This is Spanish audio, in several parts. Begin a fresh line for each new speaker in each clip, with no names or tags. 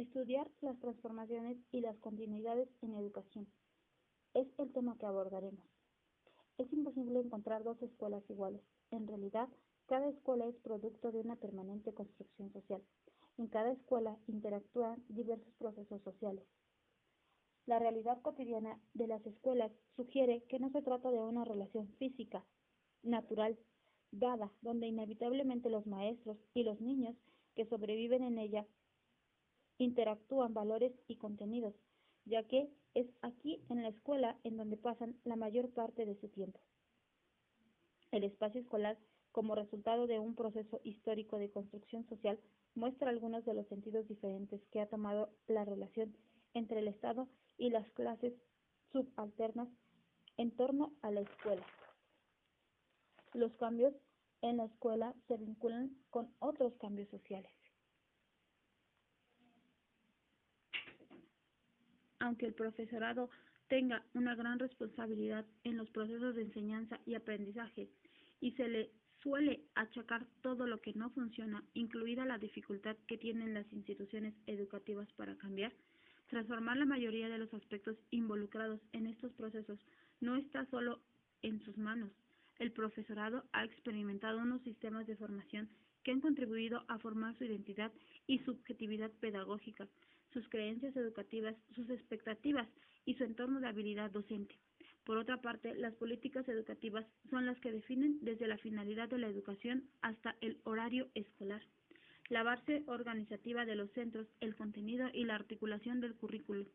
Estudiar las transformaciones y las continuidades en educación es el tema que abordaremos. Es imposible encontrar dos escuelas iguales. En realidad, cada escuela es producto de una permanente construcción social. En cada escuela interactúan diversos procesos sociales. La realidad cotidiana de las escuelas sugiere que no se trata de una relación física, natural, dada, donde inevitablemente los maestros y los niños que sobreviven en ella interactúan valores y contenidos, ya que es aquí en la escuela en donde pasan la mayor parte de su tiempo. El espacio escolar, como resultado de un proceso histórico de construcción social, muestra algunos de los sentidos diferentes que ha tomado la relación entre el Estado y las clases subalternas en torno a la escuela. Los cambios en la escuela se vinculan con otros cambios sociales. Aunque el profesorado tenga una gran responsabilidad en los procesos de enseñanza y aprendizaje y se le suele achacar todo lo que no funciona, incluida la dificultad que tienen las instituciones educativas para cambiar, transformar la mayoría de los aspectos involucrados en estos procesos no está solo en sus manos. El profesorado ha experimentado unos sistemas de formación que han contribuido a formar su identidad y subjetividad pedagógica, sus creencias educativas, sus expectativas y su entorno de habilidad docente. Por otra parte, las políticas educativas son las que definen desde la finalidad de la educación hasta el horario escolar, la base organizativa de los centros, el contenido y la articulación del currículo.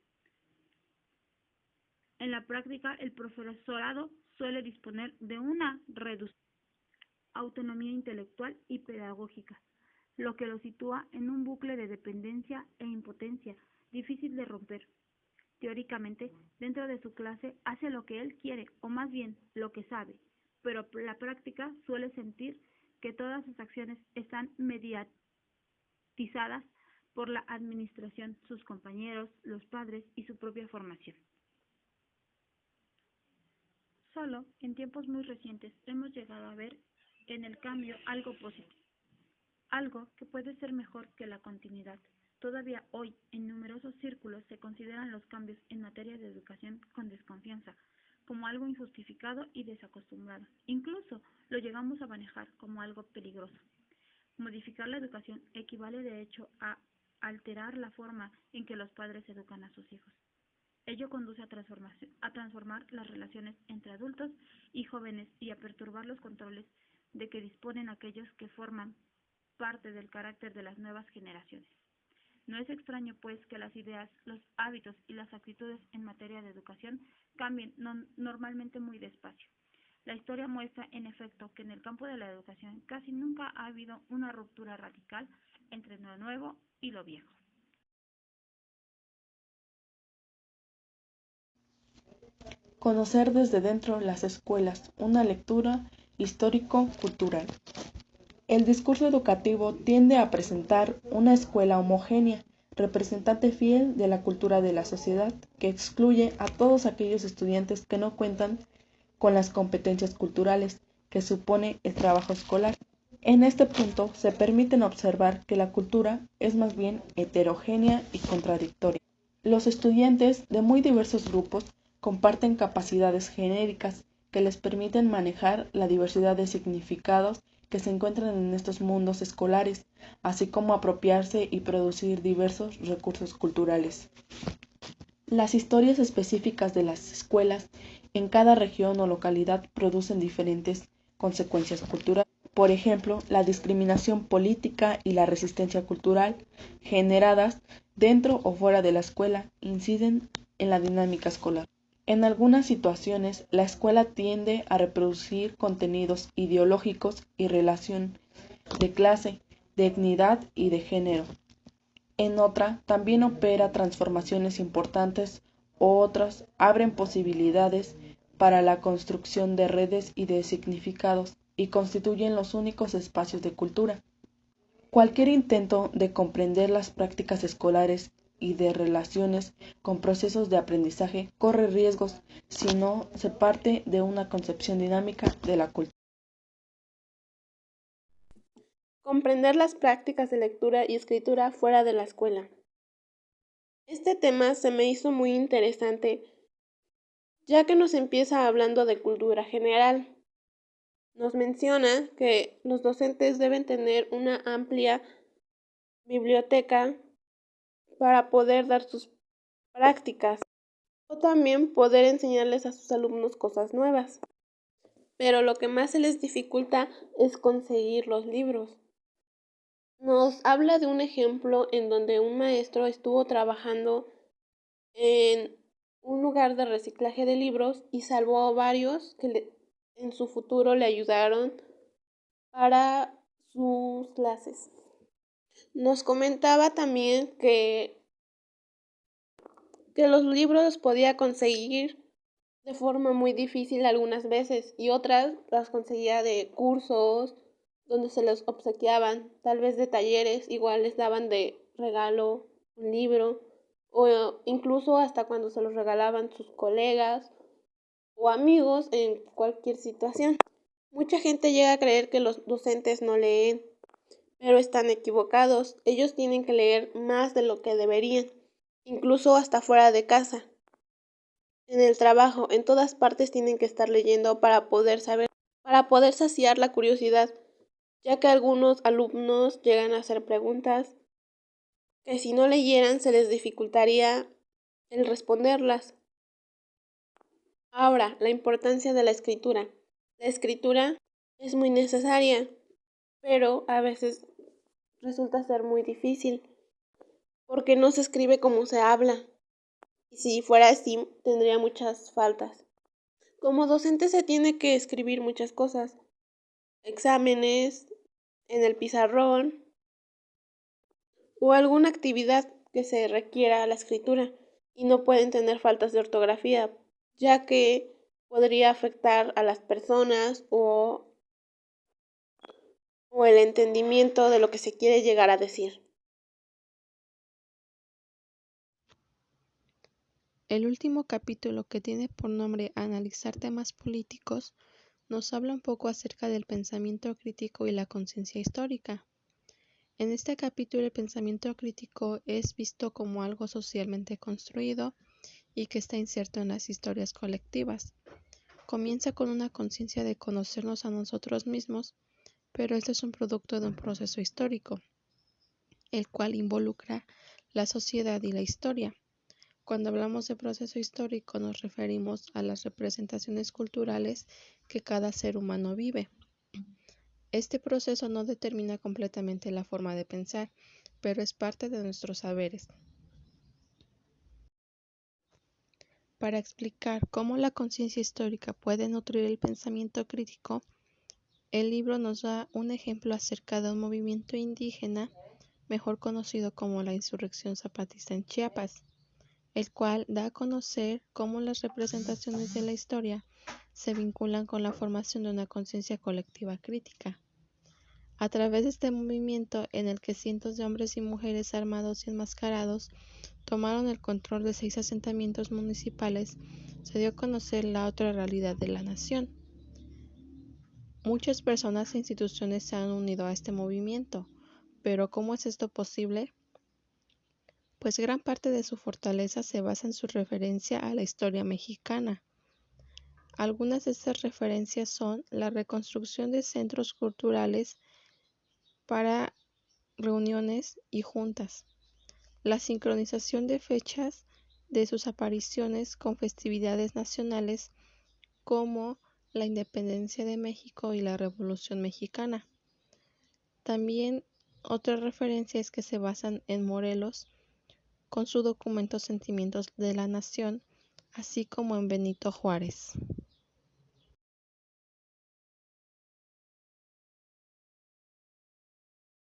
En la práctica, el profesorado suele disponer de una reducida autonomía intelectual y pedagógica, lo que lo sitúa en un bucle de dependencia e impotencia difícil de romper. Teóricamente, dentro de su clase hace lo que él quiere, o más bien lo que sabe, pero la práctica suele sentir que todas sus acciones están mediatizadas por la administración, sus compañeros, los padres y su propia formación. Solo en tiempos muy recientes hemos llegado a ver en el cambio algo positivo, algo que puede ser mejor que la continuidad. Todavía hoy, en numerosos círculos se consideran los cambios en materia de educación con desconfianza, como algo injustificado y desacostumbrado. Incluso lo llegamos a manejar como algo peligroso. Modificar la educación equivale de hecho a alterar la forma en que los padres educan a sus hijos. Ello conduce a transformar las relaciones entre adultos y jóvenes y a perturbar los controles de que disponen aquellos que forman parte del carácter de las nuevas generaciones. No es extraño, pues, que las ideas, los hábitos y las actitudes en materia de educación cambien normalmente muy despacio. La historia muestra, en efecto, que en el campo de la educación casi nunca ha habido una ruptura radical entre lo nuevo y lo viejo.
Conocer desde dentro las escuelas, una lectura histórico-cultural. El discurso educativo tiende a presentar una escuela homogénea, representante fiel de la cultura de la sociedad, que excluye a todos aquellos estudiantes que no cuentan con las competencias culturales que supone el trabajo escolar. En este punto se permiten observar que la cultura es más bien heterogénea y contradictoria. Los estudiantes de muy diversos grupos comparten capacidades genéricas que les permiten manejar la diversidad de significados que se encuentran en estos mundos escolares, así como apropiarse y producir diversos recursos culturales. Las historias específicas de las escuelas en cada región o localidad producen diferentes consecuencias culturales. Por ejemplo, la discriminación política y la resistencia cultural generadas dentro o fuera de la escuela inciden en la dinámica escolar. En algunas situaciones, la escuela tiende a reproducir contenidos ideológicos y relación de clase, de etnicidad y de género. En otra, también opera transformaciones importantes o otras abren posibilidades para la construcción de redes y de significados y constituyen los únicos espacios de cultura. Cualquier intento de comprender las prácticas escolares y de relaciones con procesos de aprendizaje corre riesgos si no se parte de una concepción dinámica de la cultura.
Comprender las prácticas de lectura y escritura fuera de la escuela. Este tema se me hizo muy interesante, ya que nos empieza hablando de cultura general. Nos menciona que los docentes deben tener una amplia biblioteca para poder dar sus prácticas o también poder enseñarles a sus alumnos cosas nuevas. Pero lo que más se les dificulta es conseguir los libros. Nos habla de un ejemplo en donde un maestro estuvo trabajando en un lugar de reciclaje de libros y salvó a varios que en su futuro le ayudaron para sus clases. Nos comentaba también que los libros los podía conseguir de forma muy difícil algunas veces y otras las conseguía de cursos donde se los obsequiaban, tal vez de talleres, igual les daban de regalo un libro o incluso hasta cuando se los regalaban sus colegas o amigos en cualquier situación. Mucha gente llega a creer que los docentes no leen, pero están equivocados. Ellos tienen que leer más de lo que deberían, incluso hasta fuera de casa. En el trabajo, en todas partes tienen que estar leyendo para poder saber, para poder saciar la curiosidad, ya que algunos alumnos llegan a hacer preguntas que si no leyeran se les dificultaría el responderlas. Ahora, la importancia de la escritura. La escritura es muy necesaria, pero a veces resulta ser muy difícil, porque no se escribe como se habla. Y si fuera así, tendría muchas faltas. Como docente se tiene que escribir muchas cosas, exámenes, en el pizarrón o alguna actividad que se requiera la escritura y no pueden tener faltas de ortografía, ya que podría afectar a las personas o el entendimiento de lo que se quiere llegar a decir.
El último capítulo, que tiene por nombre Analizar temas políticos, nos habla un poco acerca del pensamiento crítico y la conciencia histórica. En este capítulo el pensamiento crítico es visto como algo socialmente construido y que está inserto en las historias colectivas. Comienza con una conciencia de conocernos a nosotros mismos, pero este es un producto de un proceso histórico, el cual involucra la sociedad y la historia. Cuando hablamos de proceso histórico nos referimos a las representaciones culturales que cada ser humano vive. Este proceso no determina completamente la forma de pensar, pero es parte de nuestros saberes. Para explicar cómo la conciencia histórica puede nutrir el pensamiento crítico, el libro nos da un ejemplo acerca de un movimiento indígena, mejor conocido como la Insurrección Zapatista en Chiapas, el cual da a conocer cómo las representaciones de la historia se vinculan con la formación de una conciencia colectiva crítica. A través de este movimiento, en el que cientos de hombres y mujeres armados y enmascarados tomaron el control de 6 asentamientos municipales, se dio a conocer la otra realidad de la nación. Muchas personas e instituciones se han unido a este movimiento, pero ¿cómo es esto posible? Pues gran parte de su fortaleza se basa en su referencia a la historia mexicana. Algunas de estas referencias son la reconstrucción de centros culturales para reuniones y juntas, la sincronización de fechas de sus apariciones con festividades nacionales como la Independencia de México y la Revolución Mexicana. También otra referencia es que se basan en Morelos con su documento Sentimientos de la Nación, así como en Benito Juárez.